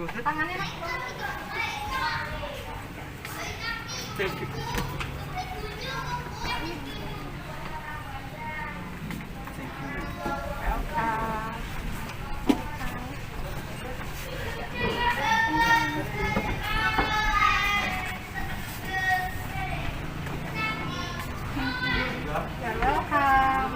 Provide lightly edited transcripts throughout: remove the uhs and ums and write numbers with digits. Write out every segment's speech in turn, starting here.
Tangannya nak. Thank you. You're welcome.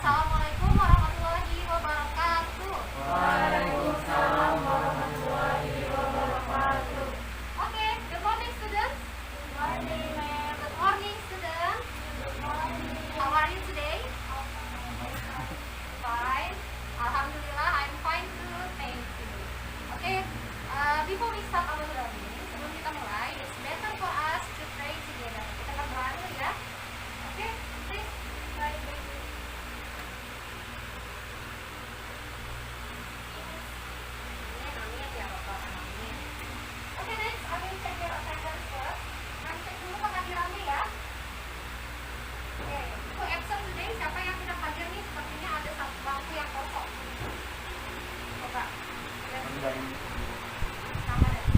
Assalamualaikum warahmatullahi wabarakatuh. Waalaikumsalam warahmatullahi wabarakatuh. Okay, good morning students. Good morning, ma'am. Good morning students. Good morning. How are you today? Fine. Alhamdulillah, I'm fine too. Thank you. Okay, before we start our learning, sebelum kita mulai, it's better for us to pray together. Kita berdoa dulu ya. Okay, please pray. Amin ya Rabbal Alamin. Okay, next I will check your attendance first. Nanti cek dulu penghadirannya ya. Oke, untuk absent today siapa yang tidak hadir nih? Sepertinya ada satu bangku yang kosong. Coba lihat sama dari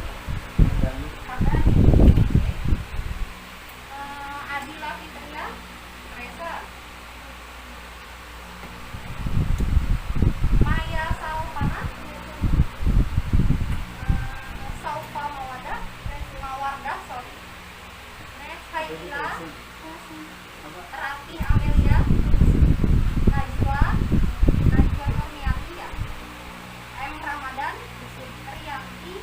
Adila Fitria, Reza, Maya Salpana, Saufa Mawardah, sorry. Next Haidila, Rati Amelia, Najwa Nurniati ya, M Ramadan, Rianti,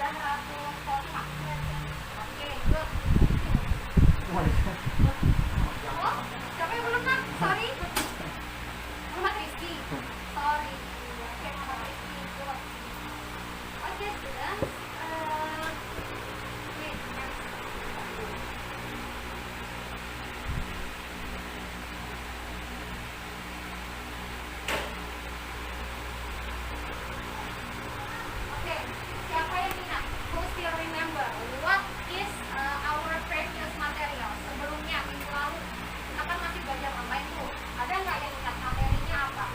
Zahratul Khotimah. Oke, good. Oh, siapa yang belum kan? Sorry. Muhammad Rizky. Sorry. Oke, Muhammad Rizky. Good. Oke, students. Wait, next. Oke, siapa yang ingat? Who still remember what is our previous material? Sebelumnya minggu lalu kita kan masih belajar online tuh. Ada nggak yang ingat materinya apa?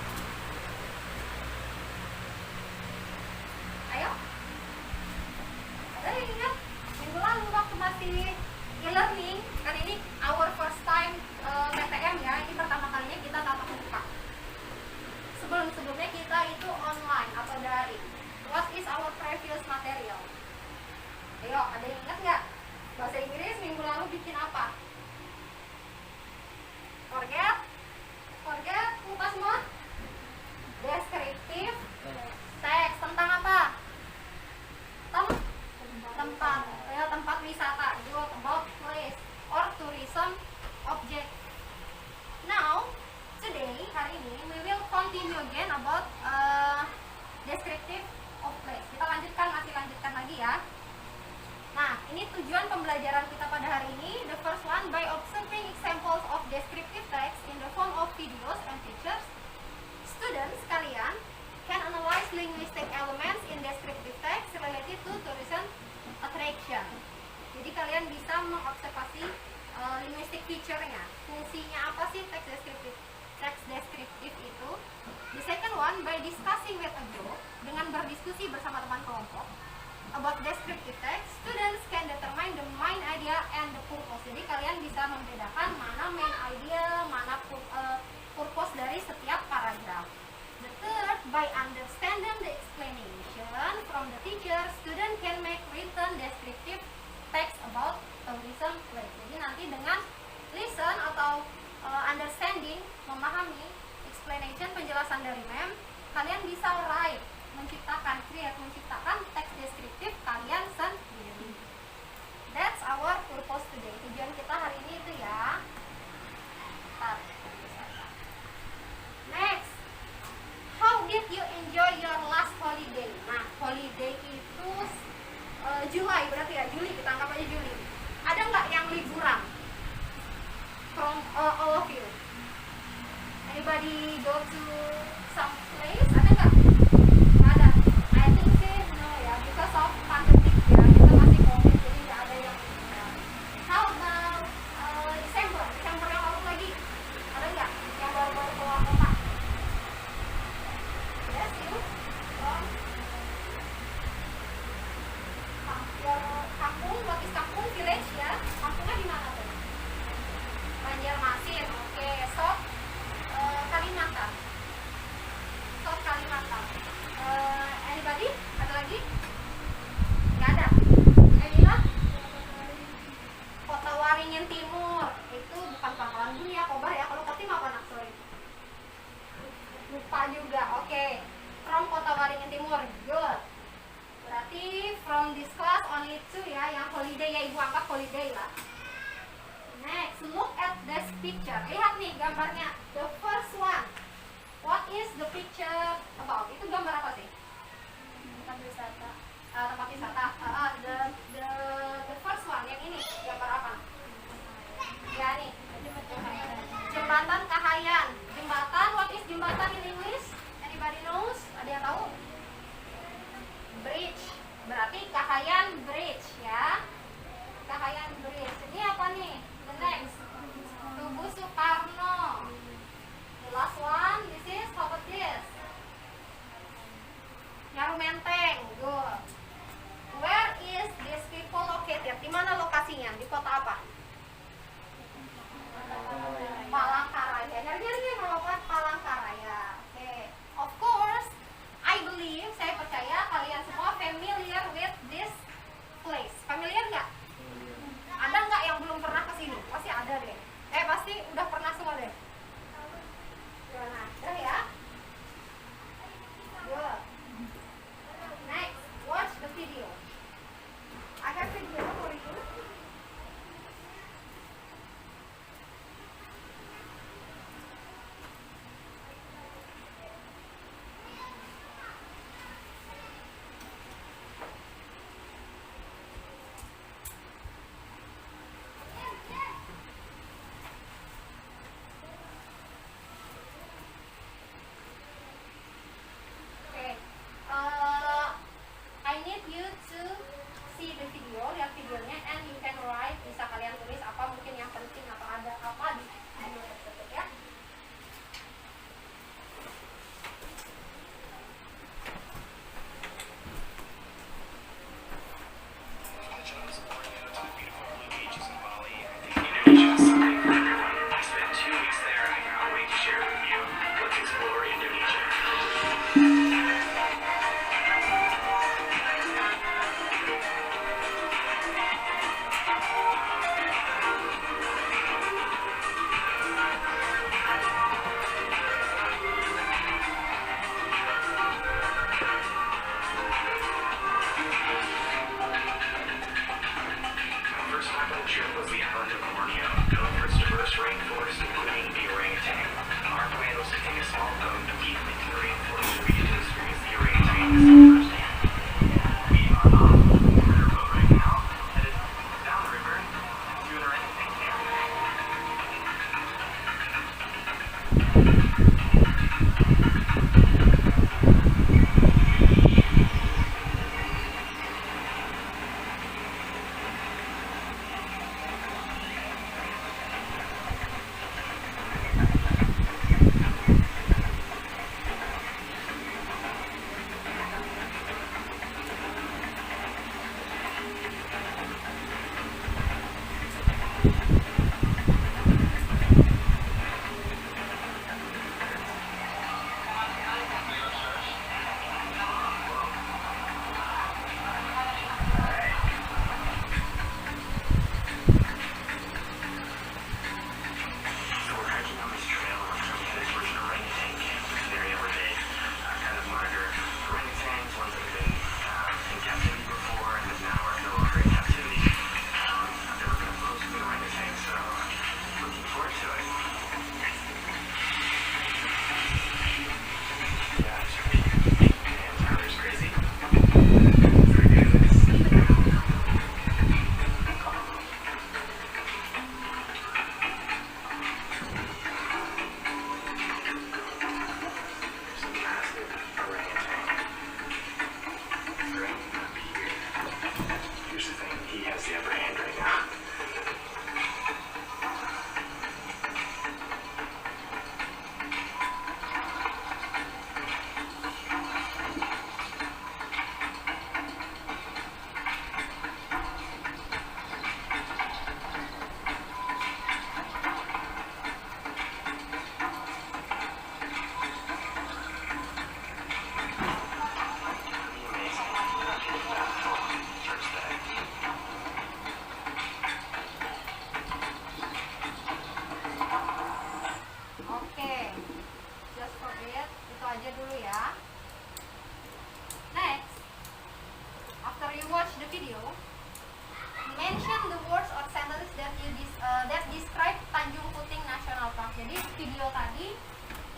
Ayo. Ada yang ingat? Minggu lalu waktu masih e-learning, kan ini our first time PTM ya. Ini pertama kalinya kita tatap muka. Sebelum-sebelumnya kita itu online atau daring. What is our previous material? Ayo, ada yang ingat nggak? Bahasa Inggris minggu lalu bikin apa? Forget? Forget? Lupa semua? Descriptive text. Tentang apa? Tempat. Ya, tempat wisata. Good. About place or tourism object. Now, today, hari ini, we will continue again about descriptive of place. Kita masih lanjutkan lagi ya. Nah, ini tujuan pembelajaran kita pada hari ini. The first one, by observing examples of descriptive text in the form of videos and pictures, students kalian can analyze linguistic elements in descriptive text related to tourism attraction. Jadi kalian bisa mengobservasi linguistic feature-nya. Fungsinya apa sih text descriptive itu? The second one, by discussing with a group, dengan berdiskusi bersama teman kelompok about descriptive text, students can determine the main idea and the purpose. Jadi kalian bisa membedakan mana main idea, mana purpose dari setiap paragraf. The third, by understanding the explanation from the teacher, student can make written descriptive text about tourism place. Jadi nanti dengan listen atau understanding, memahami explanation, penjelasan dari mem, kalian bisa write, menciptakan From this class only 2 ya, yang holiday ya, ibu anggap holiday lah. Next, look at this picture. Lihat nih gambarnya. The first one. What is the picture about? Itu gambar apa sih? Tempat wisata. Tempat wisata. The first one yang ini gambar apa? Ya nih. Jembatan Kahayan. Jembatan. What is jembatan in English? Anybody knows? Ada yang tahu? Bridge. Berarti Kahayan Bridge ya. Kahayan Bridge. Ini apa nih? The next. Tugu Soekarno. The last one. This is how about this? Nyaru Menteng. Good. Where is this people located? Di mana lokasinya? Di kota apa? Palangkaraya. Nyari-nyari melakukan Palangkaraya. Oke. Of course, I believe, saya percaya kalian semua familiar with this place. Familiar nggak? Ada nggak yang belum pernah ke sini? Pasti ada deh. Pasti udah pernah semua deh. Nah, udah ya. Good. Next, watch the video. I have video for you. Okay. I need you to see the video, lihat videonya, and you can write. Bisa kalian tulis apa mungkin yang penting atau ada apa di video tersebut ya. Indonesia is something for everyone. I spent 2 weeks there and I cannot wait to share it with you. Let's explore Indonesia. video, mention the words or sentences that describe Tanjung Puting National Park. Jadi video tadi,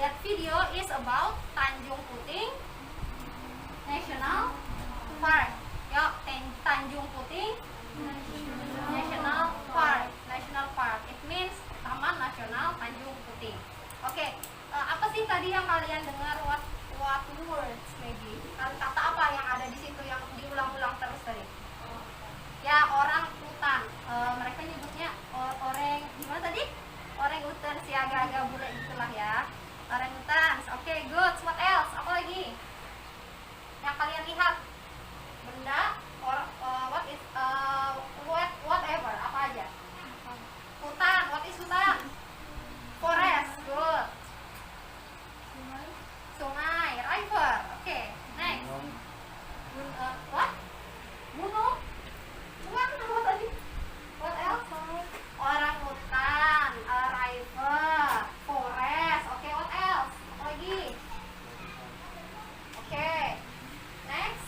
that video is about Tanjung Puting National Park. Ya, Tanjung Puting National Park. National Park. It means Taman Nasional Tanjung Puting. Oke, apa sih tadi yang kalian dengar? What words maybe? Kata apa yang ada di situ yang diulang-ulang terus tadi? Ya, orang utan. Mereka nyebutnya orang gimana tadi? Orang utan sih, agak-agak bule gitulah ya. Orang utan. Oke, good. What else? Apa lagi? Yang kalian lihat? Benda or whatever, apa aja? Hutan. What is hutan? Forest. Good. Sungai. River. Oke. Next. What? Gunung. Bukan apa tadi? What else? Orang hutan. River. Forest. Oke. What else? Apa lagi? Oke. Next.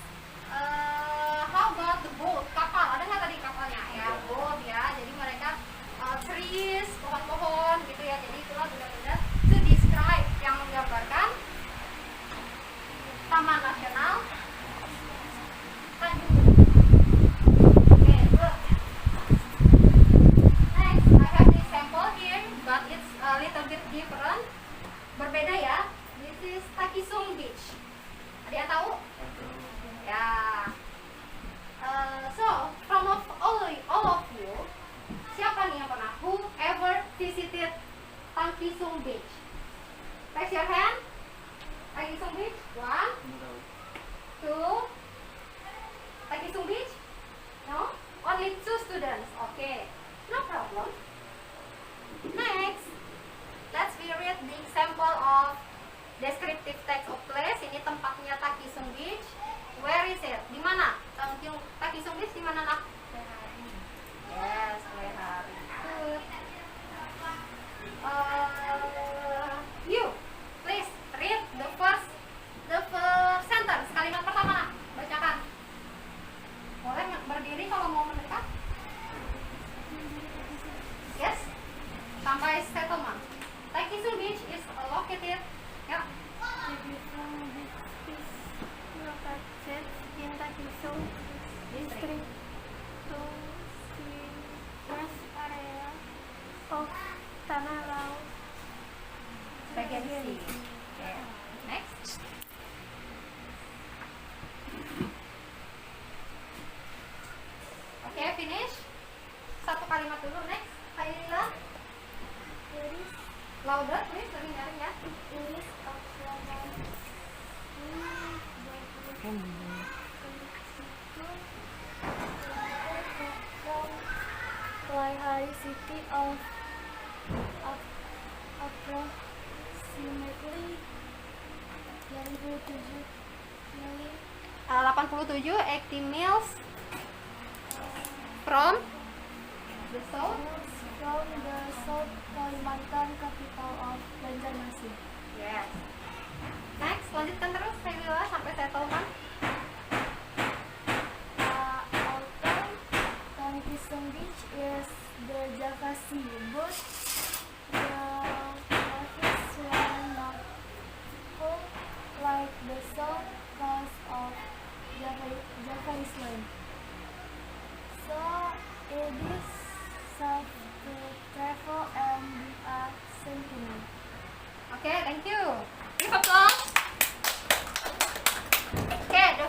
How about the boat? Kapal. Ada nggak tadi kapalnya? Ya, boat ya. Jadi mereka trees, pohon-pohon gitu ya. Jadi itulah benda-benda to describe yang menggambarkan Taman Nasional Tanjung Puting. Oke, good. Next, I have this sample here, but it's a little bit different. Berbeda ya. This is Takisung Beach. Ada yang tahu? Ya. So, from all of you, siapa nih yang pernah? Who ever visited Takisung Beach? Raise your hand. Takisung Beach. 1, 2. Takisung Beach? No? Only 2 students. Okay. No problem. Next, let's read the example of descriptive text of place. Ini tempatnya Takisung Beach. Where is it? Di mana? Takisung Beach di mana, Nak? Yes, Lehari. Good. You, please read the first sentence. Kalimat pertama, Nak. Bacakan. Boleh berdiri kalau mau mendekat. Yes. Sampai statement. Takisung Beach is located. Ya. Takisung Beach is located in Takisung District to west area of Tanah Laut. Bagian C. Okay. Next. Okay, finish. Satu kalimat dulu. Next. Kaila. Iris Louder, please. Lebih nyaring ya. Iris of Lehari city of approximately 87 80 miles from the south. from the South Kalimantan capital of Banjarmasin. Yes. Next, lanjutkan terus Kaila sampai settlement. Although Takisung Beach is the Java Sea, but the waves were not cold like the south coast of Java Island. So it is safe to travel and be a sentiment. Okay, thank you. Give applause. Okay, the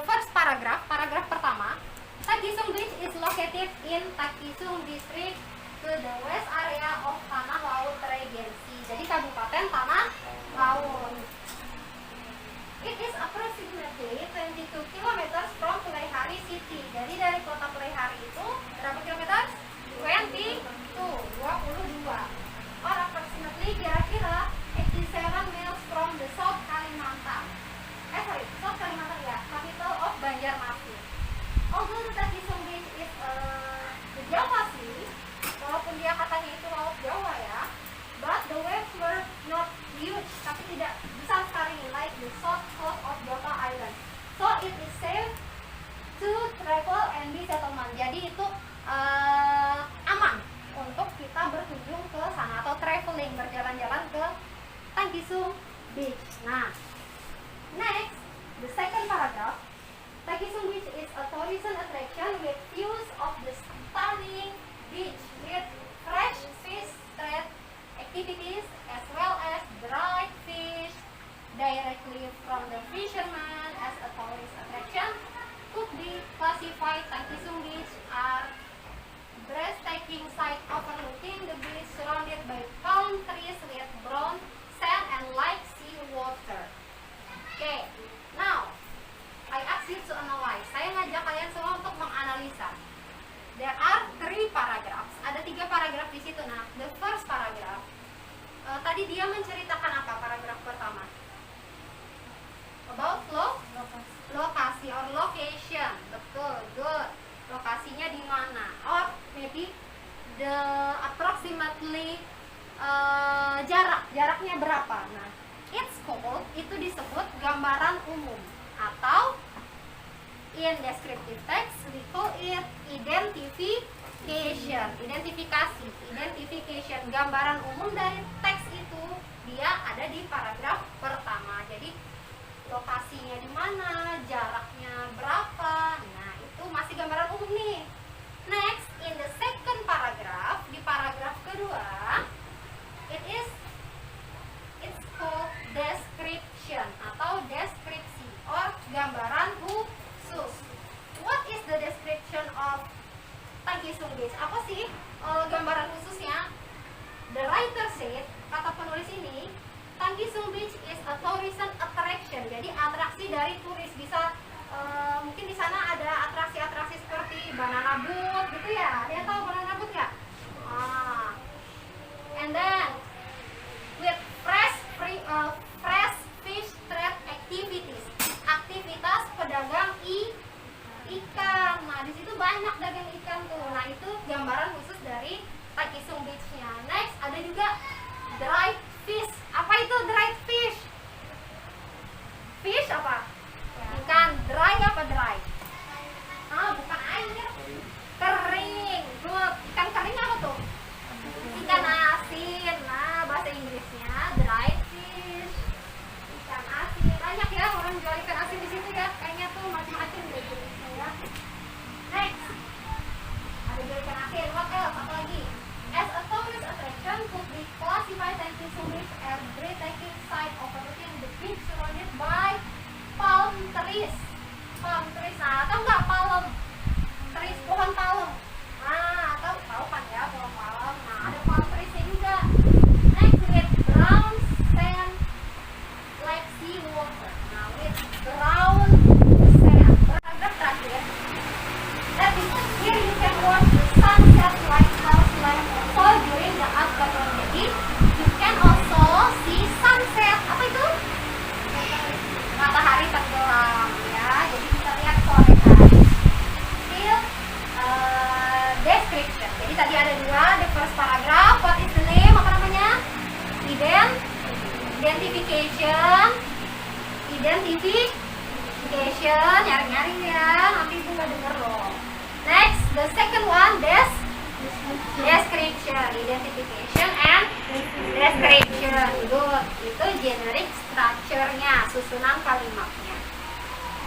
first paragraph pertama. Takisung Beach is located in Takisung District to the west area of Tanah Laut Regency. Jadi Kabupaten Tanah Laut. It is approximately 22 km from Lehari City. Jadi dari kota Lehari itu berapa kilometer? 22. Or approximately kira-kira 87 miles from the South Kalimantan. South Kalimantan ya, capital of Banjarmasin. Although the Takisung Beach is the Java Sea, walaupun dia katanya itu laut Jawa ya, but the waves were not huge, tapi tidak besar sekali like the south coast of Java Island. So aman untuk kita berkunjung ke sana atau traveling, berjalan-jalan ke Tankisung Beach. Nah, next, the second paragraph. Tankisung Beach is a tourism attraction with views of the stunning beach with fresh fish trade activities as well as dried fish directly from the fishermen. As a tourist attraction could be classified, Tankisung Beach are breathtaking sight overlooking the beach surrounded by palm trees with brown sand and light sea water. Okay, now I ask you to analyze. Saya ngajak kalian semua untuk menganalisa. There are 3 paragraphs. Ada 3 paragraf di situ. Nah, the first paragraph tadi dia menceritakan apa? Paragraf pertama about lokasi or location. Betul, good. Lokasinya di mana? Or maybe the approximately jaraknya berapa? Nah, it's called, itu disebut gambaran umum, atau in descriptive text we call it identification, gambaran umum dari teks itu dia ada di paragraf pertama. Jadi lokasinya di mana, jaraknya berapa, nah itu masih gambaran umum nih. Next, in the second paragraph, di paragraf kedua, it's called description atau deskripsi or gambaran khusus. What is the description of Tankisung Beach? Apa sih gambaran khususnya? The writer said, kata penulis ini, Tankisung Beach is a tourism attraction. Jadi atraksi dari turis, bisa mungkin di sana ada atraksi-atraksi seperti banana boat gitu ya. Ada yang tahu banana boat nggak? And then with fresh fish trade activities, aktivitas pedagang ikan. Nah, di situ banyak dagang ikan tuh. Nah, itu gambaran khusus dari Tankisung Beach-nya. Next, ada juga dried fish. Apa itu dried fish? Fish apa? Ikan. Dry apa dry? Bukan air. Kering. Good. Ikan kering apa tuh? Ikan asin. Nah, bahasa Inggrisnya dried fish. Ikan asin. Banyak ya orang jual ikan asin di situ ya. Kayaknya tuh macam-macam deh jenisnya ya. Next. Ada jual ikan asin. What else? Apa lagi? As a tourist attraction could be classified Tankisung Beach as breathtaking sight overlooking the beach surrounded by palm trees. Palm trees. Nah, tahu nggak palm trees, pohon palm? Nah, tahu kan ya pohon palm. Nah, ada palm treesnya juga. Next, with brown sand like sea water. Nah, with brown sand. Paragraf terakhir. That is, here you can watch the sunset lighthouse light also during the afternoon. Jadi, you can also see sunset. Apa itu? Matahari tenggelam ya. Jadi bisa lihat sore hari. Still description. Jadi tadi ada 2, the first paragraph. What is the name? Apa namanya? Identification. Nyari-nyari ya. Nanti itu nggak denger loh. Next, the second one, description, identification and description. Good. Itu generic structure-nya, susunan kalimatnya.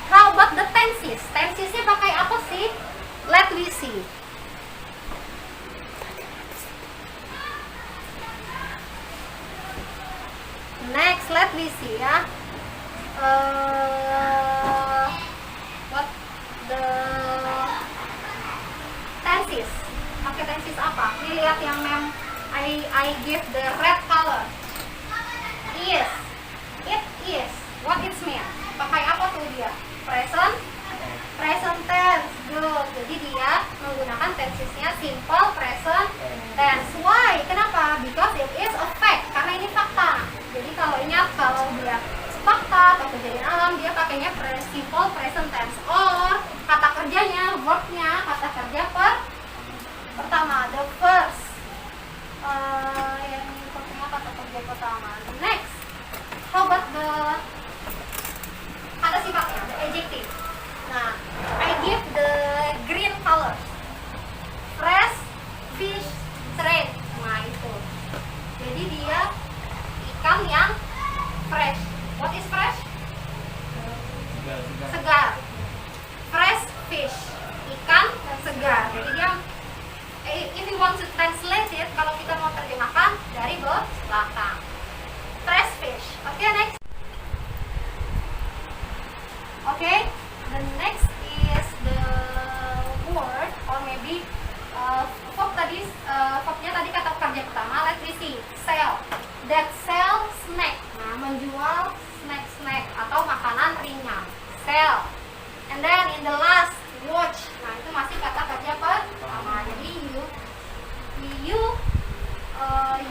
How about the tenses? Tensesnya pakai apa sih? Let we see. Next, let me see ya. What the tenses? Pakai tenses apa? Ini lihat yang I give the red color. Is. It is. What it mean? Pakai apa tuh dia? Present tense. Good. Jadi dia menggunakan tensesnya simple present tense. Why? Kenapa? Because it is a fact. Karena ini fakta. Jadi kalau dia fakta atau kejadian alam, dia pakainya simple present tense. Or kata kerjanya, verbnya, kata kerja pertama, the first. Yang pertama kata kerja pertama. Next, how about the kata sifatnya, the adjective. Nah, I give the green color. segar. Fresh fish, ikan segar. Jadi dia, if you want to translate it, kalau kita mau terjemahkan dari belakang. Fresh fish. Oke, next. Oke, the next is the word or maybe verb tadi, verbnya tadi kata kerja pertama. Let me see. Sell. That sell snack. Nah, menjual snack atau makanan ringan. Sell. And then in the last, watch. Nah, itu masih kata kerja pertama. Jadi you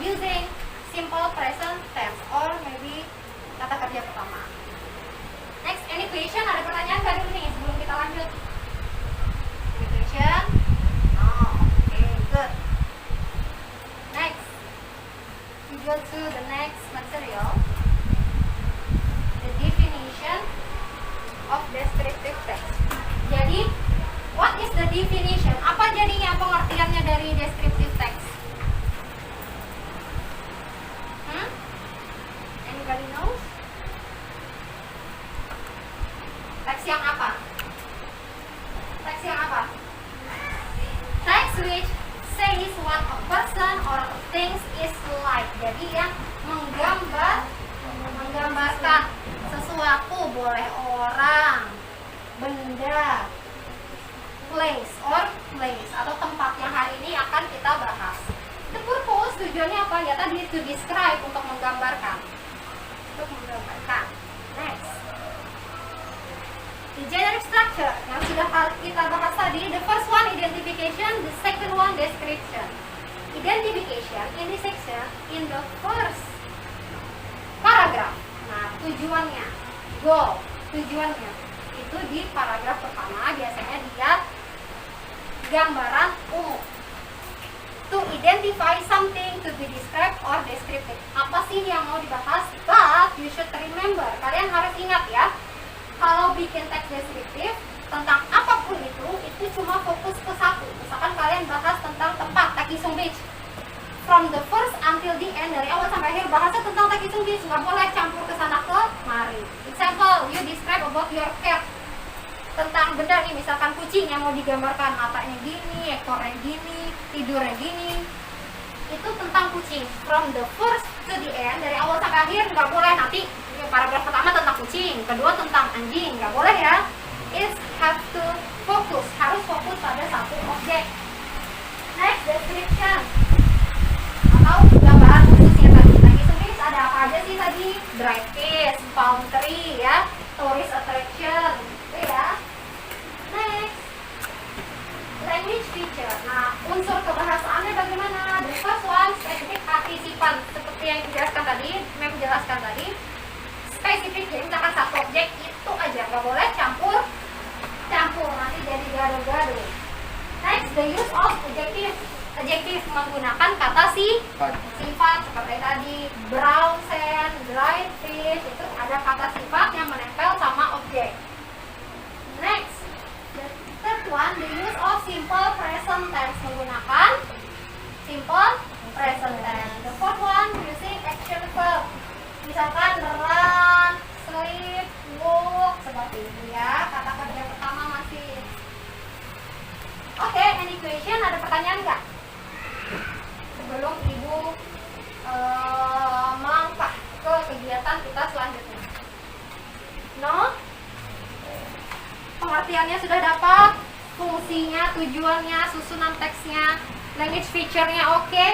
using simple present tense or maybe kata kerja pertama. Next, any question? Ada pertanyaan nggak dulu nih sebelum kita lanjut? Any question? Oh, okay, good. Next, we go to the next material. The definition of descriptive text. Jadi, what is the definition? Apa jadinya pengertiannya dari descriptive text? Anybody knows? Teks yang apa? Teks yang apa? Text which says what a person or things is like. Jadi yang menggambarkan sesuatu, boleh orang, benda, place atau tempat yang hari ini akan kita bahas. The purpose, tujuannya apa? Ya tadi, to describe, untuk menggambarkan. Next, the generic structure yang sudah kita bahas tadi. The first one identification, the second one description. Identification in this section in the first paragraph. Nah, tujuannya, goal, tujuannya itu di paragraf pertama biasanya dia gambaran umum. To identify something to be described or descriptive. Apa sih yang mau dibahas? But you should remember, kalian harus ingat ya, kalau bikin teks deskriptif tentang apapun itu cuma fokus ke satu. Misalkan kalian bahas tentang tempat Takisung Beach, from the first until the end, dari awal sampai akhir bahasnya tentang Takisung Beach, nggak boleh campur ke sana kemari. Example, you describe about your cat, tentang benda nih, misalkan kucing yang mau digambarkan, matanya gini, ekornya gini, tidurnya gini, itu tentang kucing. From the first to the end, dari awal sampai akhir, nggak boleh nanti paragraf pertama tentang kucing, kedua tentang anjing, nggak boleh ya. It have to focus, harus fokus pada satu objek. Next, description atau gambaran khususnya tadi. Tadi sebenarnya ada apa aja sih tadi? Dry fish, palm tree ya, tourist attraction, itu ya. Next, language feature. Nah, unsur kebahasaannya bagaimana? The first one, spesifik partisipan. Seperti yang dijelaskan tadi, Mem jelaskan tadi. Spesifik, jadi misalkan satu objek itu aja, nggak boleh campur, nanti jadi gaduh-gaduh. Next, the use of adjective. Adjektif menggunakan kata sifat seperti tadi, brown sand, dried fish, itu ada kata sifat yang menempel sama objek. Next, the third one, the use of simple present tense, menggunakan simple present tense. The fourth one, using action verb, misalkan run, sleep, walk, seperti itu ya. Kata kerja pertama masih. Oke, any question? Ada pertanyaan nggak? Sebelum ibu melangkah ke kegiatan kita selanjutnya. No? Pengertiannya sudah dapat, fungsinya, tujuannya, susunan teksnya, language feature-nya oke?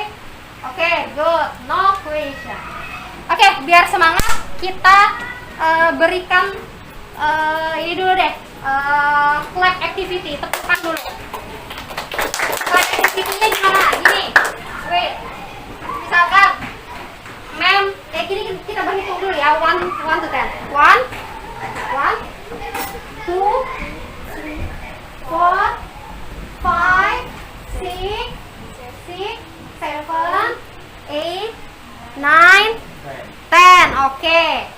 Oke, good. No question. Oke, biar semangat kita berikan ini dulu deh, lab activity, tepukan dulu. Lab activity-nya gimana? Gini, wait, misalkan Mem, gini kita berhitung dulu ya, 1 to 10. 1, 2, 4, 5, 6, 7, 8, 9, 10. Oke,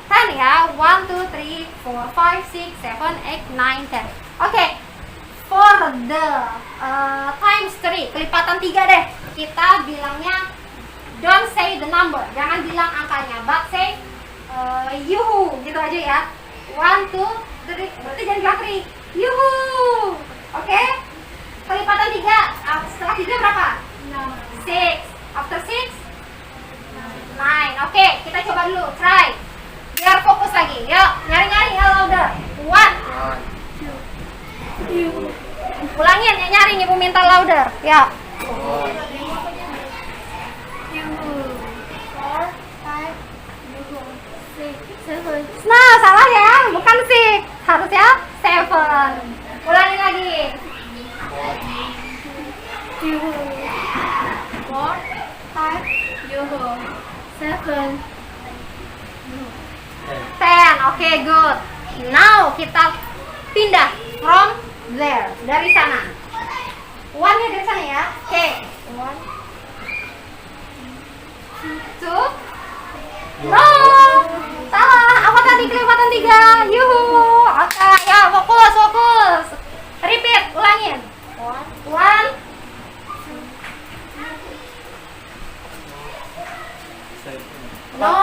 10 ya. 1, 2, 3, 4, 5, 6, 7, 8, 9, 10. Oke, for the times 3, kelipatan 3 deh. Kita bilangnya don't say the number, jangan bilang angkanya, but say you, gitu aja ya. 1, 2, 3. Berarti jangan gerak-gerik. Yuhu. Oke. Kelipatan 3. Setelah 3 berapa? 6. 6. After 6? 9. Oke, kita coba dulu. Try. Biar fokus lagi. Yuk, nyari-nyari ya louder. 1. Ulangin ya, nyari nih, Ibu minta louder. Ya. 7. Nah, salah ya. Bukan 6. Harusnya 7. Ulangin lagi. 2. 4. 5. 7. 10. Oke, good. Now kita pindah from there. Dari sana. 1 nya dari sana ya. Oke. 1. 2. No. Salah. Apa tadi kelipatan 3? Yuhu. Oke, ya fokus, fokus. Repeat, ulangin. 1. No,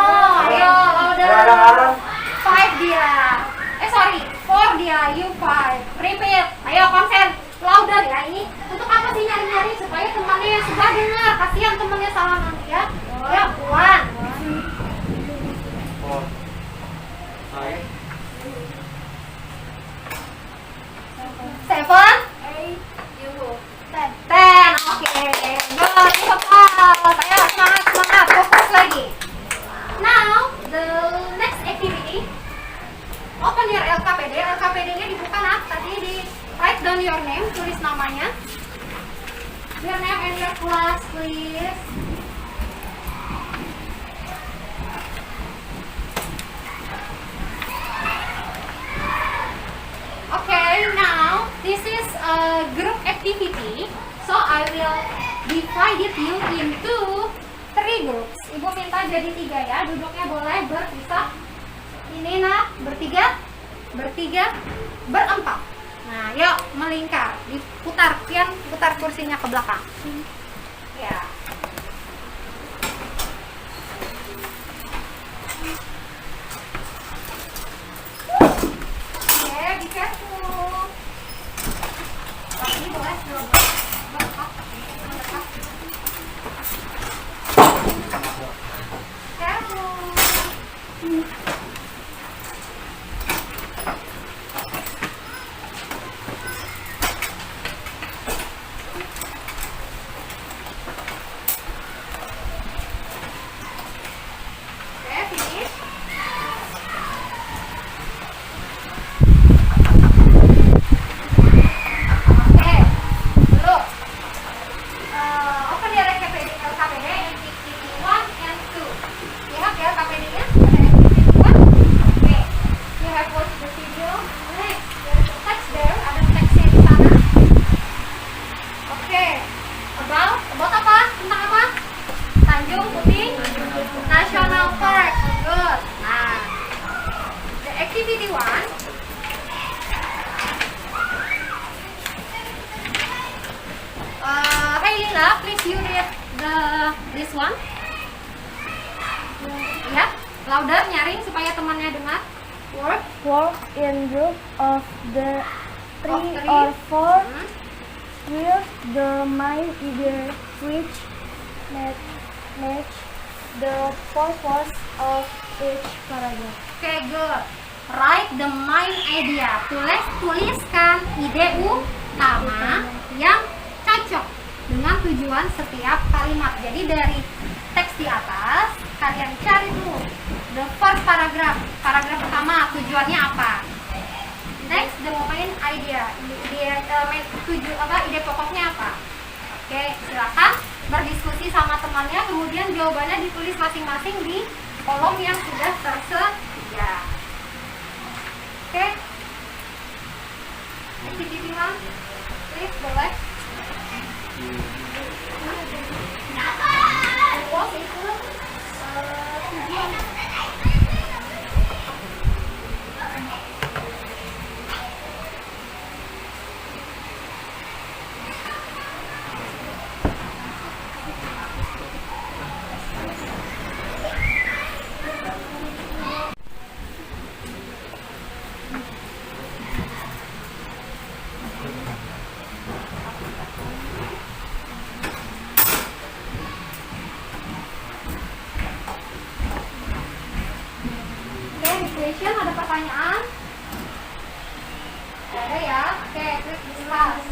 ayo louder. 5 dia. Sorry, 4 dia. You 5. Repeat. Ayo konsen. Louder ya. Ini untuk apa sih nyari-nyari supaya temannya yang sudah dengar. Kasihan temannya salah nanti ya. Ayo 1. 7. 8. 10. 10. Oke. Good. Cepat. Ayo semangat, semangat. Fokus lagi. Now, the next activity. Open your LKPD. LKPD-nya dibuka nak. Tadi di write down your name. Tulis namanya. Your name and your class, please. Okay, now this is a group activity. So I will divide you into 3 groups. Ibu minta jadi 3 ya. Duduknya boleh berpisah. Ini nak bertiga, berempat. Nah, yuk melingkar, diputar, pian putar kursinya ke belakang. Ya. Oke, be careful. Ini boleh berempat. Careful. Activity 1. Hey Lila, please you read this one. Ya, louder, nyaring supaya temannya dengar. Work in group of the 3 Of three. or 4 with the main either which match the purpose of each paragraph. Okay, good. Write the main idea. Tuliskan ide utama yang cocok dengan tujuan setiap kalimat. Jadi dari teks di atas kalian cari dulu the first paragraph. Paragraf pertama tujuannya apa? Next the main idea. Ide pokoknya apa? Oke, silakan berdiskusi sama temannya. Kemudian jawabannya ditulis masing-masing di kolom yang sudah tersedia. Oke. Activity 1. Please boleh. Pos itu tujuan. pertanyaan? Tidak ada ya? Oke, klik discuss.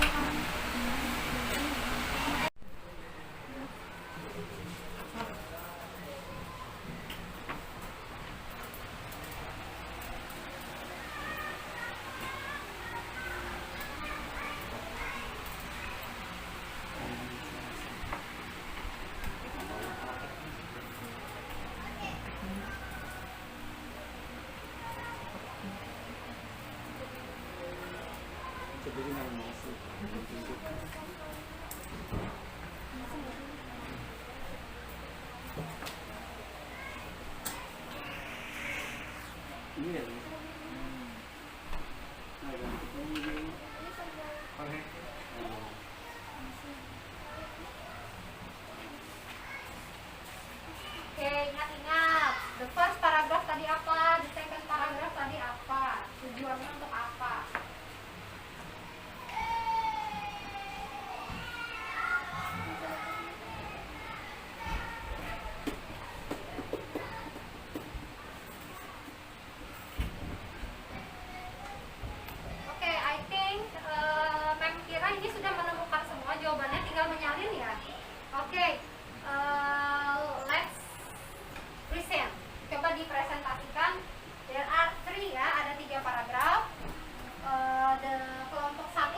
Ini ya. Nah, ini. Oke. Oke, ingat-ingat. The first paragraph tadi apa? The second paragraph tadi apa? Tujuannya untuk apa? Oke, I think Mem kira ini sudah menemukan semua jawabannya, tinggal menyalin ya. Oke, let's present. Coba dipresentasikan. There are 3 ya, ada 3 paragraf. The kelompok 1,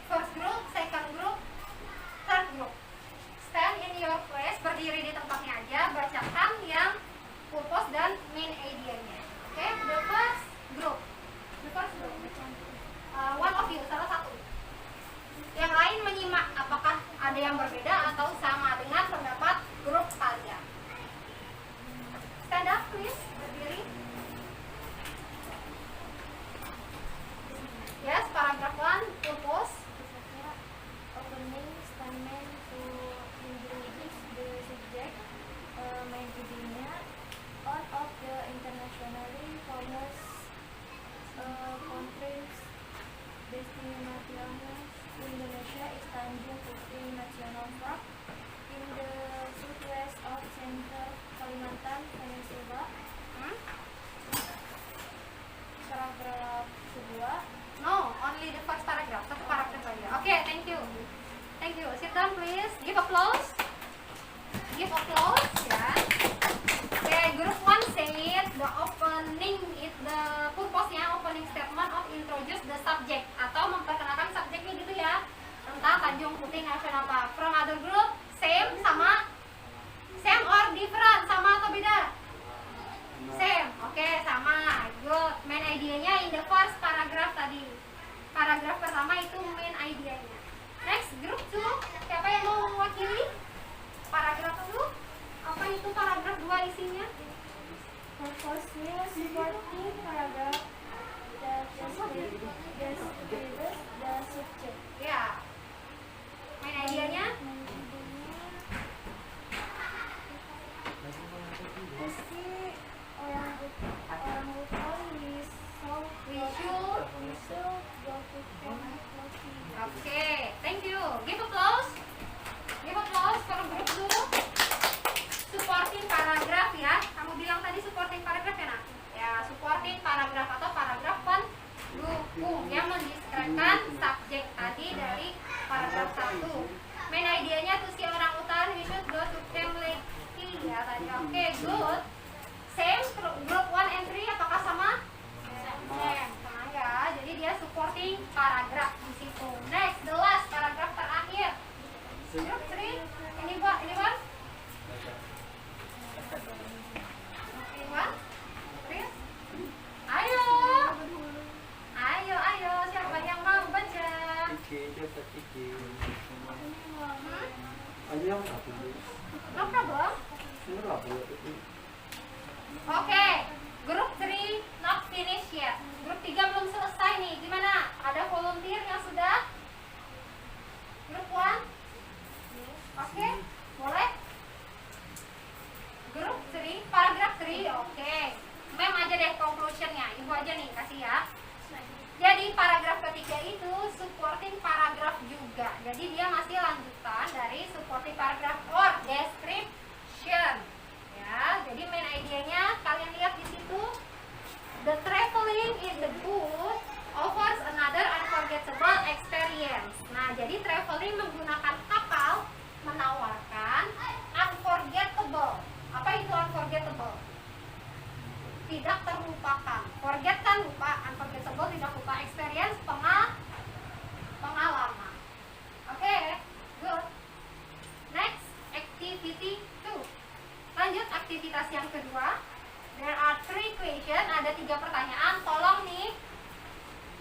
first group, second group, third group. Stand in your place, berdiri di tempatnya aja, bacakan yang purpose dan main idea-nya. Oke, the first group. One of you, salah satu. Yang lain menyimak apakah ada yang berbeda atau sama dengan pendapat grup kalian. Stand up please, berdiri. Yes, paragraph 1, purpose. Opening statement to introduce the subject, main idenya. One of the internationally famous countries destination Indonesia is Tanjung Putri National Park in the southwest of Central Kalimantan Peninsula. Paragraf kedua. No, only the first paragraph. Satu paragraf saja. Oke, thank you. Thank you. Sit down please. Give applause. Give applause ya. Oke, group 1 said the opening is the purpose-nya opening statement of introduce the subject atau memperkenalkan subjeknya gitu ya. Tentang Tanjung Putri National Park. From other group, same sama same or different, sama atau beda? Same. Oke, sama. Good. Main idenya in the first paragraph tadi. Paragraf pertama itu main idenya. Next, group 2. Siapa yang mau mewakili? Paragraf 2. Apa itu paragraf 2 isinya? Purpose-nya supporting paragraph that describes the subject. Ya. Main idenya? Pasti orang hutan We should. go to Kemloki. Oke, thank you. Give applause. Give applause for group 2. Supporting paragraph ya. Kamu bilang tadi supporting paragraph ya nak? Ya, supporting paragraph atau paragraf pendukung yang mendeskripsikan subjek tadi dari paragraf 1. Main idenya tuh si orang utan, we should go to Kemloki ya tadi. Oke, good. Same group 1 and 3 apakah sama? Same, sama ya. Jadi dia supporting paragraf di situ. Next, the last paragraf terakhir. Group 3, ini Pak, Iwan, Chris, ayo, siapa yang mau baca? No problem. Oke, grup 3 not finish yet. Grup 3 belum selesai nih. Gimana? Ada volunteer yang sudah? Grup 1? Oke, boleh? Grup 3, paragraf 3, oke. Mem aja deh conclusionnya, ibu aja nih kasih ya. Jadi paragraf ketiga itu supporting paragraf juga. Jadi dia masih lanjutan dari supporting paragraf or description. Ya, jadi main idenya kalian lihat di situ. The traveling in the bus offers another unforgettable experience. Nah, jadi traveling menggunakan kapal menawarkan unforgettable. Apa itu unforgettable? Tidak terlupakan. Forget kan lupa, unforgettable tidak lupa. Experience pengalaman. Oke, good. Next, activity 2. Lanjut aktivitas yang kedua. There are 3 questions, ada 3 pertanyaan. Tolong nih,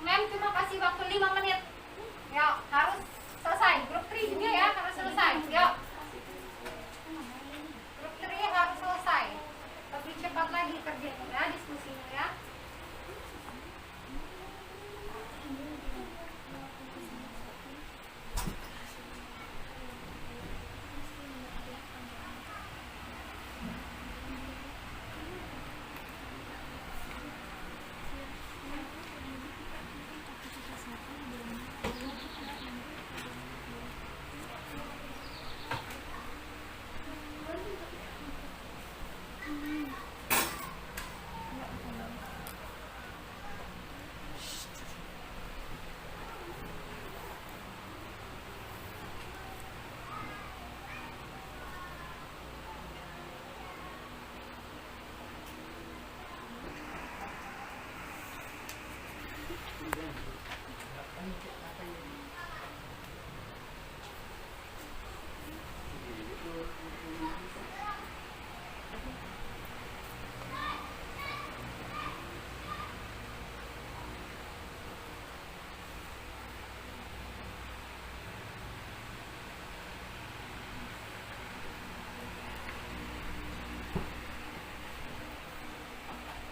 Mem cuma kasih waktu 5 menit. Yuk, harus selesai. Grup 3 juga ya, harus selesai. Yuk. Grup 3 harus selesai. Lebih cepat lagi kerjanya ya, diskusinya ya.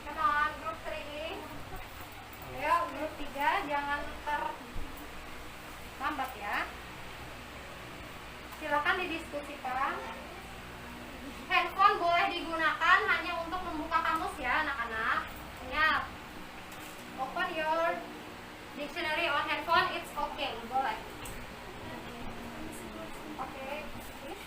Come on, grup 3. Ayo, grup 3 jangan terlambat ya. Silakan didiskusikan. Handphone boleh digunakan hanya untuk membuka kamus ya, anak-anak. Ingat, open your dictionary on handphone, it's okay, boleh. Oke, please.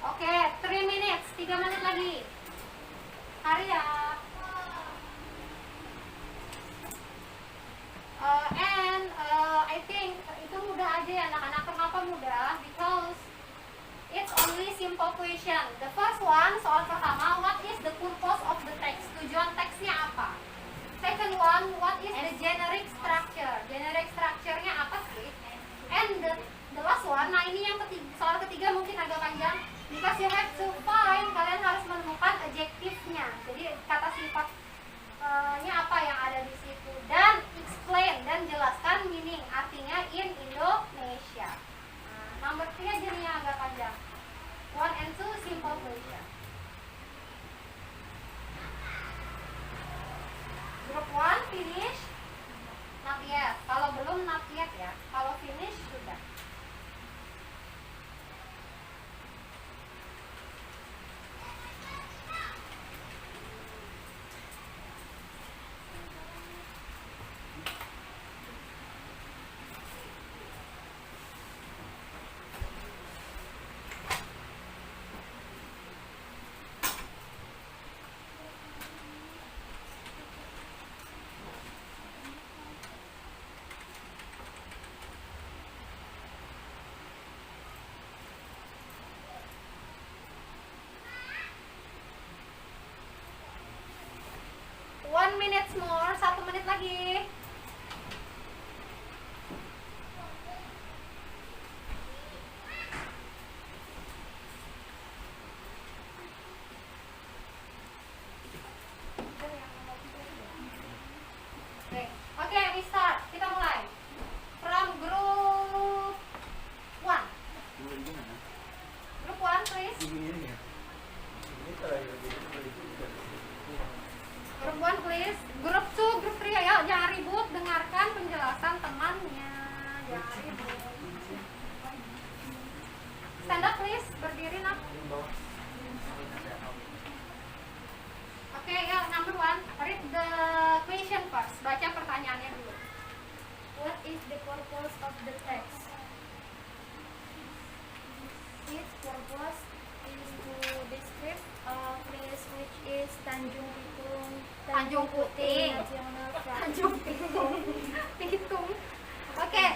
Oke, 3 minutes, 3 menit lagi. Hari ya. I think itu mudah aja ya anak-anak. Kenapa mudah? Because it's only simple question. The first one, soal pertama, what is the purpose of the text? Tujuan teksnya apa? Second one, what is the generic structure? Generic structure-nya apa sih? And the last one, nah ini yang ketiga, soal ketiga mungkin agak panjang. Because you have to find, kalian harus menemukan adjektifnya. Jadi kata sifatnya apa yang ada di situ, dan explain dan jelaskan meaning, artinya in Indonesia. Number 3 jadinya agak panjang. 1 and 2 simple question. Group 1 finish? Not yet. Kalau belum not yet ya. Kalau finish sudah. lagi. Oke, we start. Kita mulai. From group 1. Dulu gimana? Group 1, please. Ini ya. Ini kalau yang lebih juga. Group 1, please. Group 2, group 3, ayo jangan ribut. Dengarkan penjelasan temannya. Jangan ribut. Stand up, please. Berdiri, nak. Oke, ya, number 1. Read the question first. Baca pertanyaannya dulu. What is the purpose of the text? Its purpose is to describe a place which is Tanjung Pitung, Tanjung Puting. National Park. Tanjung Pitung. Pitung. Oke,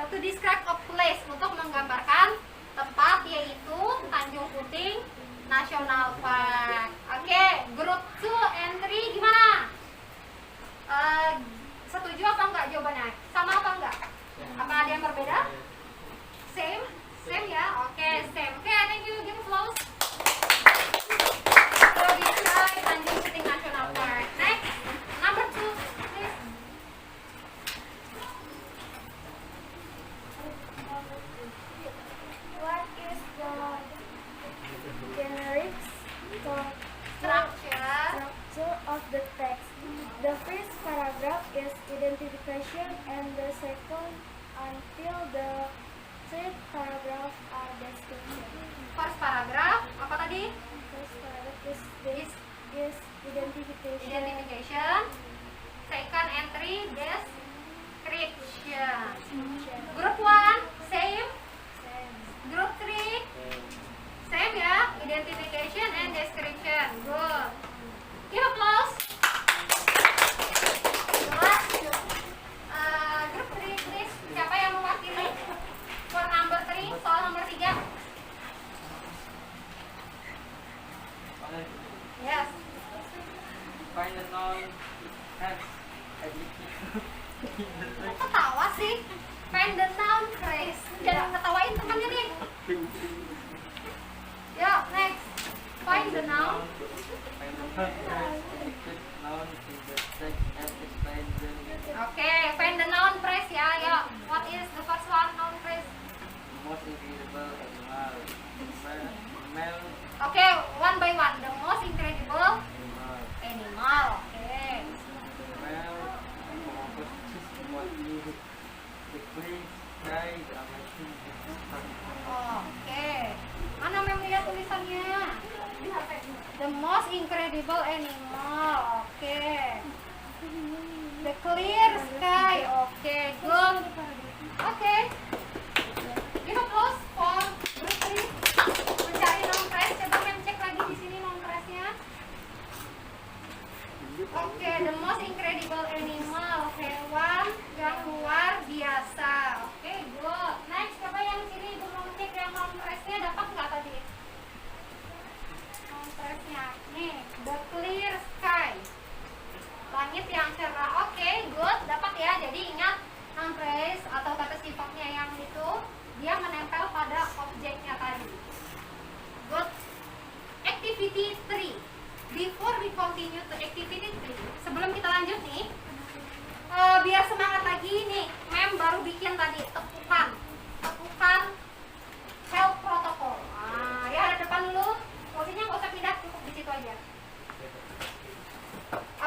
to describe a place, untuk menggambarkan tempat, yaitu Tanjung Puting National Park. Oke, group 2 and 3 gimana? Setuju apa enggak jawabannya? Sama apa enggak? Apa ada yang berbeda? Same? Same ya? Oke, same. Oke, thank you. Give applause. So, describe Tanjung Puting National Park. Next, number 2, please. What is the generic Structure. structure of the text? The first paragraph is identification, and the second until the third paragraph are description. First paragraph, apa tadi? First paragraph is identification. Identification. Second entry, description. Group 1, same. Group 3, same ya. Identification and description. Good. Give applause. Jelas. Group 3, please. Siapa yang mewakili? For number 3, soal nomor 3. Yes. Find the noun has adjective. Kok ketawa sih? Find the noun phrase. Jangan ketawain temannya nih. Yo, next. Find the noun. Find the noun has adjective noun in the text and explain the Oke, find the noun phrase ya. Yo, what is the first one noun phrase? most incredible animal. Male Oke, one by one. The most incredible animal. animal. Oke. Male composites what you the clean sky, the amazing Oke. Mana yang lihat tulisannya? The most incredible animal. Oke. The clear sky. Oke, good. Oke. Give applause for group 3. Mencari noun phrase. Coba yang cek lagi di sini noun phrase-nya. Oke, the most incredible animal. Hewan yang luar biasa. Oke, good. Next, coba yang sini belum cek yang noun phrase-nya. Dapat nggak tadi? Noun phrase-nya. Nih, the clear sky. Langit yang cerah. Oke, good. Dapat ya. Jadi ingat noun phrase atau kata sifatnya yang itu dia menempel pada objeknya tadi. Good. Activity 3. Before we continue to activity 3, sebelum kita lanjut nih, biar semangat lagi nih, Mem baru bikin tadi tepukan health protocol. Ya ada depan dulu, posisinya nggak usah pindah, cukup di situ aja.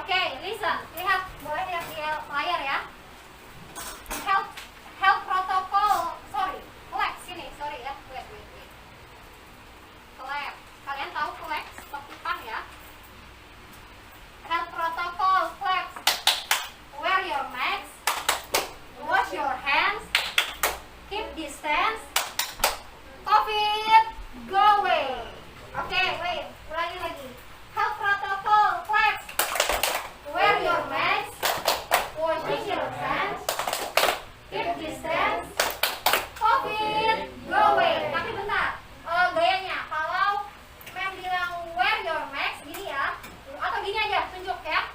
Oke, listen, lihat, boleh lihat di layar ya. Health protocol, collect sini, sorry ya, wait. Collect, kalian tahu collect tepukan ya? Health protocol, flex. Wear your mask. Wash your hands. Keep distance. COVID, go away. Oke, wait. Ulangi lagi. Health protocol, flex. Wear your mask. Washing your hands. Keep distance. COVID, go away. Tapi bentar. Gayanya, kalau Mem bilang wear your mask, gini ya. Atau gini aja, tunjuk ya.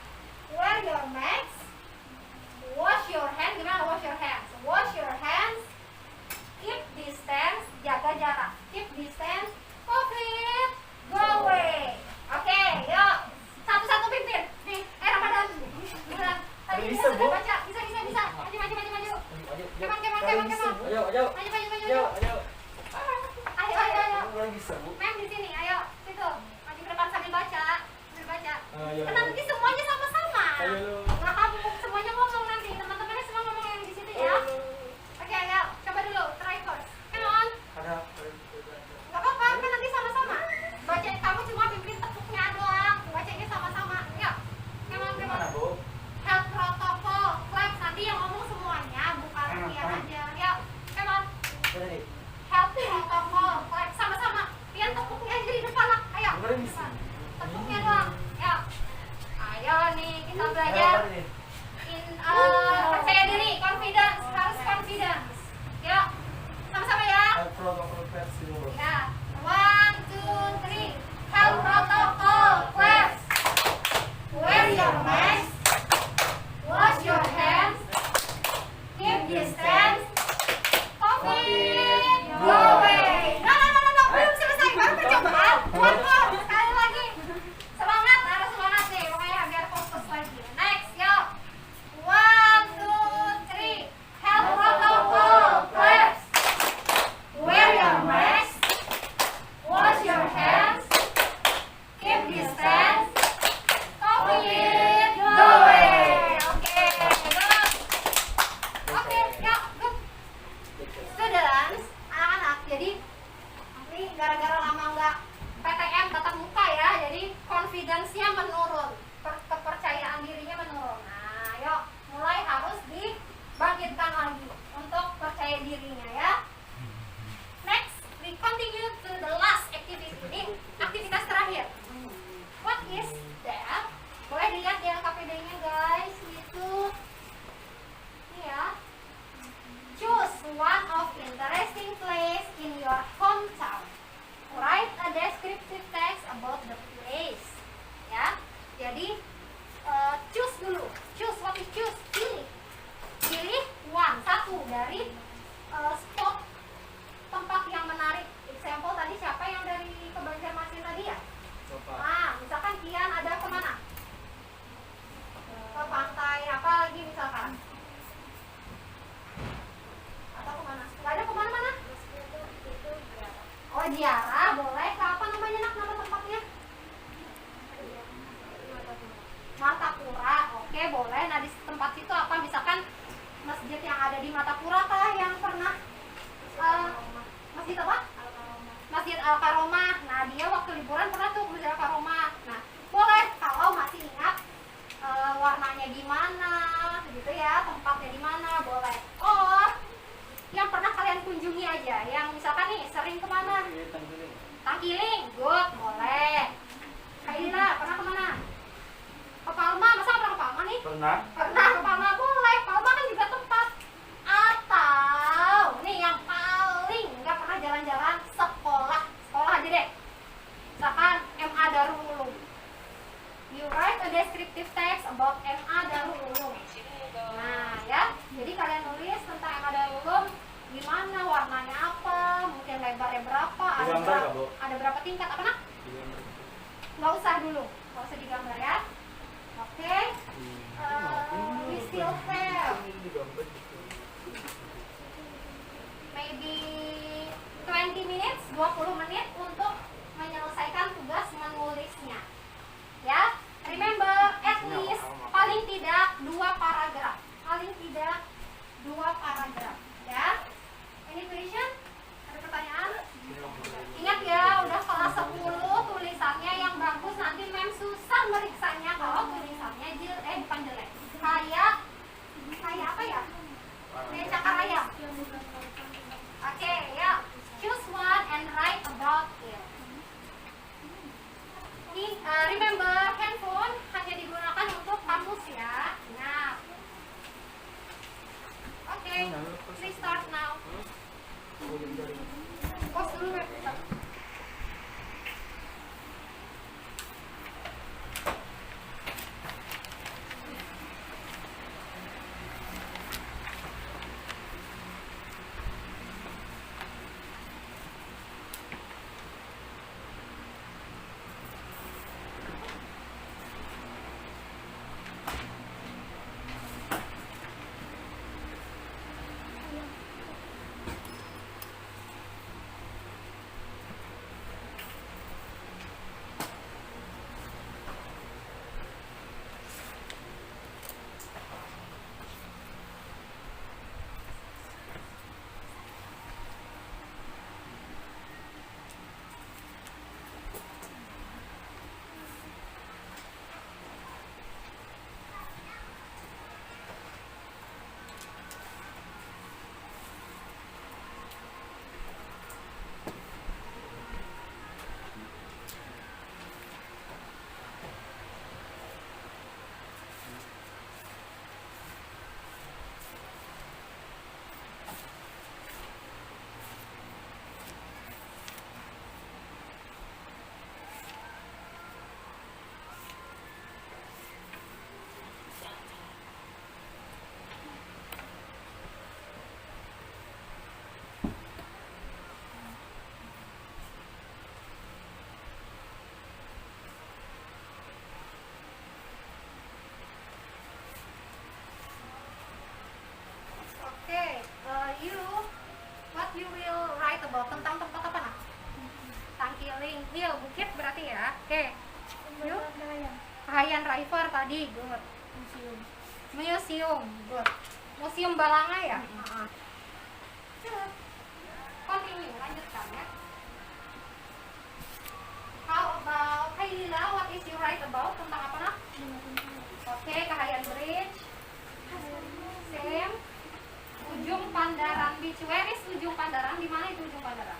Wear Ayo. Maju, maju, maju, maju. Ayo. Ayo, ayo, ayo. Orang bisa, Bu. Mem di sini, ayo. Situ. Maju ke depan sambil baca. Sambil baca. Ayo. Kan nanti semuanya sama-sama. Ayo, lu. Nggak kamu semuanya ngomong nanti. Teman-temannya semua ngomong yang di situ ya. Oke, ayo. Coba dulu. Try first. Come on. Ada. Gak apa-apa, kan nanti sama-sama. Baca, kamu cuma pimpin tepuknya doang. Bacanya sama-sama. Yuk. Come on, come on. Gimana, Bu? Health protocol. Clap. Nanti yang ngomong semuanya, bukan Rian aja. Yuk. Come on. Mana nih? Health protocol. Clap. Sama-sama. Rian tepuknya aja di depan lah. Ayo. Orang bisa. Tepuknya doang. Yuk. Ayo nih, kita Ayo, belajar. mana nih? Percaya diri, confidence. Harus confidence. Yuk. Sama-sama ya. Protokol versi dulu. Ya, 1, 2, 3. Health protocol, class. Wear your mask. Wash your hands. Keep distance. COVID, go away. No, belum selesai, baru percobaan. One more, sekali lagi. Semangat, harus semangat nih, pokoknya biar fokus lagi. Next, yuk. 1, 2, 3. Health protocol, class. Wear your mask. Wash your hands. Keep distance. COVID, go away. Oke, good. Oke, yuk, good. Students, anak-anak, jadi ini gara-gara lama nggak PTM tatap muka ya, jadi confidence-nya menurun, kepercayaan dirinya menurun. Nah, yuk, mulai harus dibangkitkan lagi untuk percaya dirinya ya. Next, we continue to the last activity. Ini aktivitas terakhir. What is that? Boleh dilihat di LKPD-nya guys. Itu ini ya. Choose one of interesting place in your hometown. Write a descriptive text about the place. Ya. Jadi choose dulu. Choose, what is choose? Pilih. Pilih satu dari spot tempat yang menarik. Example tadi siapa yang dari ke Banjarmasin tadi ya? Nah, misalkan Kian ada kemana? Ke pantai apa lagi misalkan? Atau kemana? Gak ada kemana-mana? Oh, Jiara, boleh. Apa namanya nak, nama tempatnya? Martapura. Oke, boleh. Nah, di tempat situ apa? Misalkan masjid yang ada di Martapura kah yang pernah masjid apa? Masjid Al-Karomah. Nah, dia waktu liburan pernah tuh ke Masjid Al-Karomah. Nah, boleh kalau masih ingat warnanya gimana, gitu ya, tempatnya di mana, boleh. Oh, yang pernah kalian kunjungi aja, yang misalkan nih sering kemana? Tangkiling, good, boleh. Kak Ira, pernah kemana? Ke Palma, masa nggak pernah ke Palma nih? Pernah? Pernah ke Palma, boleh. Palma kan juga tempat. Atau nih yang paling nggak pernah jalan-jalan, sekolah aja deh. Misalkan MA Darul Ulum. You write a descriptive text about MA Darul Ulum. Nah ya, jadi kalian nulis tentang MA Darul Ulum, gimana, warnanya apa, mungkin lebarnya berapa, ada berapa tingkat, apa nak? Nggak usah dulu, nggak usah digambar ya. Oke. We still have maybe 20 minutes, 20 menit untuk menyelesaikan tugas menulisnya. Ya, remember at least paling tidak 2 paragraf. Paling tidak 2 paragraf. Ya. Any question? Ada pertanyaan? Ingat ya, udah kelas 10 tulisannya yang bagus, nanti mem susah meriksanya kalau tulisannya bukan jelek. Kayak apa ya? Kayak cakar ayam. Oke, ya. Choose one and write about it. Ini remember handphone hanya digunakan untuk kamus ya. Nah. Oke, please start now. Pause dulu ya. about tentang tempat apa nak? Tangkiling Hill, bukit berarti ya. Oke. Yuk. Kahayan River tadi, good. Museum, good. Museum Balanga ya? Continue, lanjutkan ya. How about, hey Lila, what is you write about? Tentang apa nak? Oke, Kahayan Bridge. Same. Ujung Pandaran Beach. Where is Ujung Pandaran? Di mana itu Ujung Pandaran?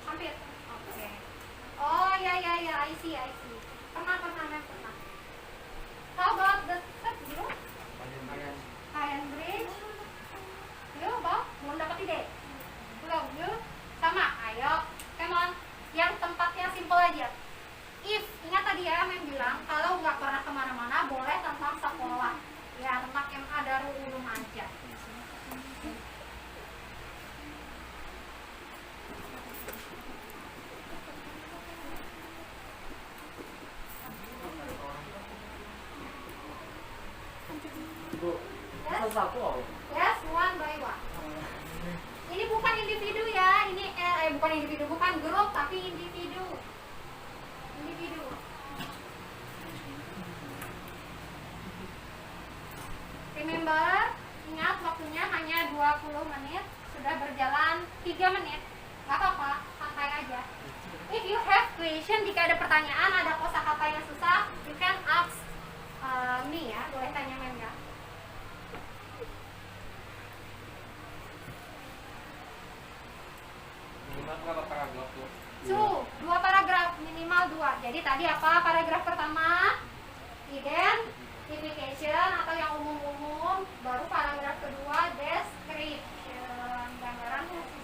Hampir. Oke. Oh ya, I see. Pernah. How about the third zero? Kahayan Bridge. Yuk, Bob, belum dapat ide? Belum, yuk. Sama, ayo. Come on. Yang tempatnya simple aja. If, ingat tadi ya, Mem bilang, kalau nggak pernah kemana-mana, boleh tentang sekolah. Ya, tentang MA Darul Ulum aja. Bu, satu. Yes, one by one. Ini bukan individu ya, ini bukan individu, bukan grup, tapi individu. Remember, ingat waktunya hanya 20 menit, sudah berjalan 3 menit. Gak apa-apa, santai aja. If you have question, jika ada pertanyaan, ada kosakata yang susah, you can ask me ya, boleh tanya Mem ya. Berapa paragraf tuh? So, 2 paragraf, minimal 2. Jadi tadi apa paragraf pertama? Identification atau yang umum-umum. Baru paragraf kedua, description. Gambaran khususnya.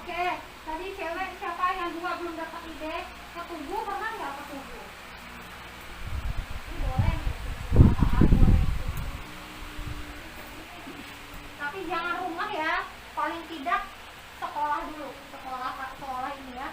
Oke, tadi cewek siapa yang 2 belum dapat ide? Ketujuh pernah nggak ketujuh? Ini boleh nih, apaan boleh. Tapi jangan rumah ya, paling tidak sekolah dulu, sekolah ini ya.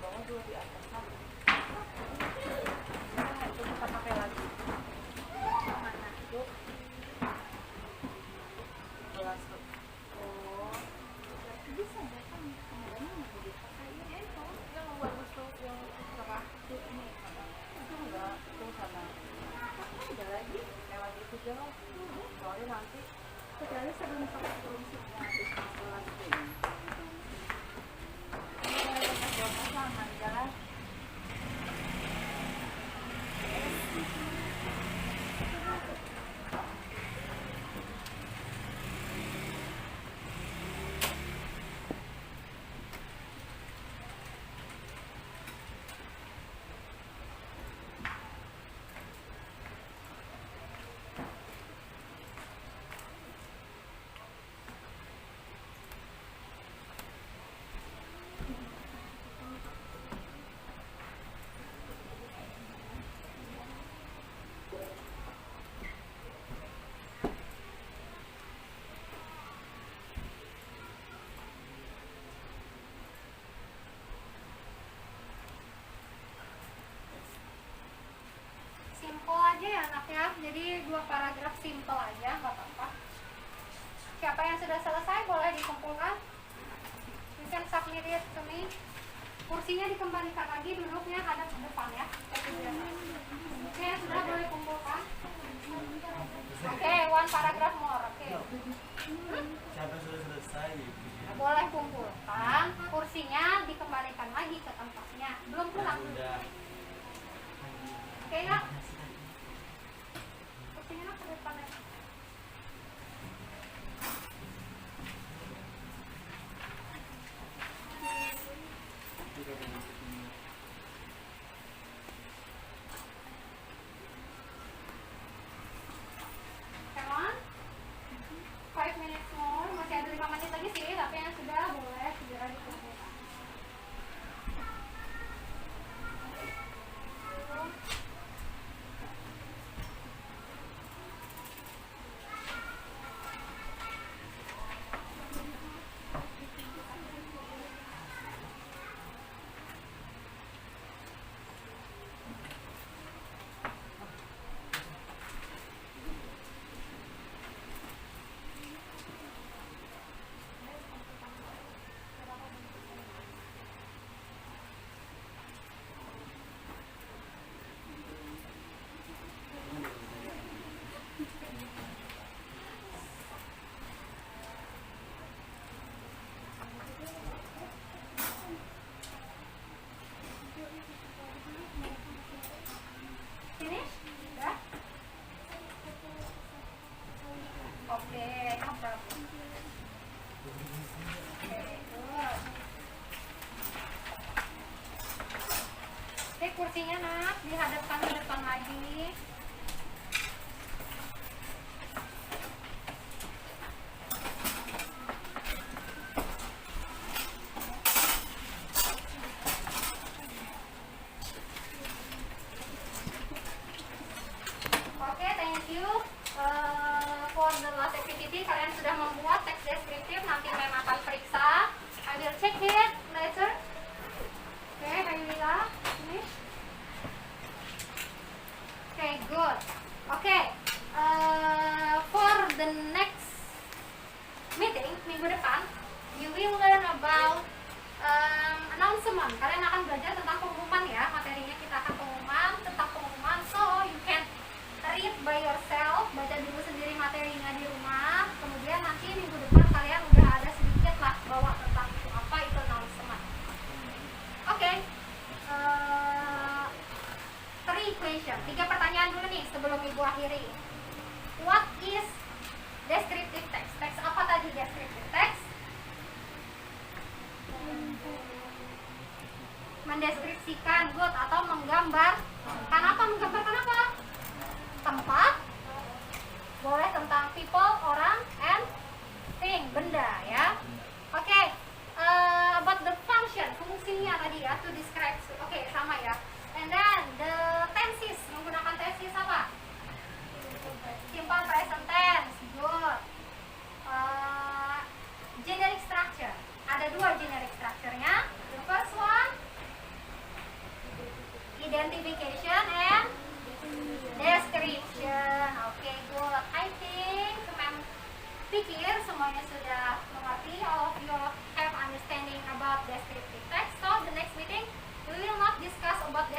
bawah, 2 di atas. Nah, itu kita pakai lagi. Mana? Itu. Gelas tuh. Oh. Bisa ya kan? Kemudian mau dipakai ya itu. Yang bagus tuh, yang cerah tuh ini. Itu enggak, itu sama. Ada lagi, lewat itu jauh. Soalnya nanti kecuali sebelum pakai kursi. Nah, habis kelas ini. Jalan. Simple aja ya anaknya, jadi 2 paragraf simple aja, nggak apa-apa. Siapa yang sudah selesai boleh dikumpulkan. You can submit it to me. Kursinya dikembalikan lagi, duduknya hadap ke depan ya. Oke, sudah boleh kumpulkan. Oke, 1 paragraph more. Oke. Siapa sudah selesai? Boleh kumpulkan, kursinya dikembalikan lagi ke tempatnya. Belum pulang. Sudah. Oke ya? Kursinya ke depan ya. Come on. 5 minutes more. Masih ada 5 menit lagi sih, tapi yang sudah boleh segera dikumpulkan. Finish? Udah? Oke, no problem. Oke, good. Oke, kursinya nak dihadapkan ke depan lagi. Oke, thank you for the last activity. Kalian sudah membuat teks deskriptif, nanti mem akan periksa. I will check it later. Oke, Bailila, finish. Oke, good. Oke, for the next meeting, minggu depan, you will learn about announcement. Kalian akan belajar tentang pengumuman ya, materinya kita akan pengumuman, tentang pengumuman. So, you can read by yourself, baca dulu sendiri materinya di rumah. Kemudian nanti minggu depan kalian udah ada sedikit lah bawa tentang itu, apa itu announcement. Oke, 3 question, 3 pertanyaan dulu nih sebelum ibu akhiri. What is descriptive text? Teks apa tadi descriptive text? Mendeskripsikan, good, atau menggambar. Kenapa menggambarkan apa? Tempat, boleh tentang people, orang, and thing, benda ya. Oke, about the function, fungsinya tadi ya, to describe. Oke, sama ya. And then the tenses, menggunakan tenses apa? Simple present tense, good. Generic structure, ada 2 generic structure-nya. The first one, identification and description. Oke, good. I think pikir semuanya sudah mengerti. All of you have understanding about descriptive text. So the next meeting we will not discuss about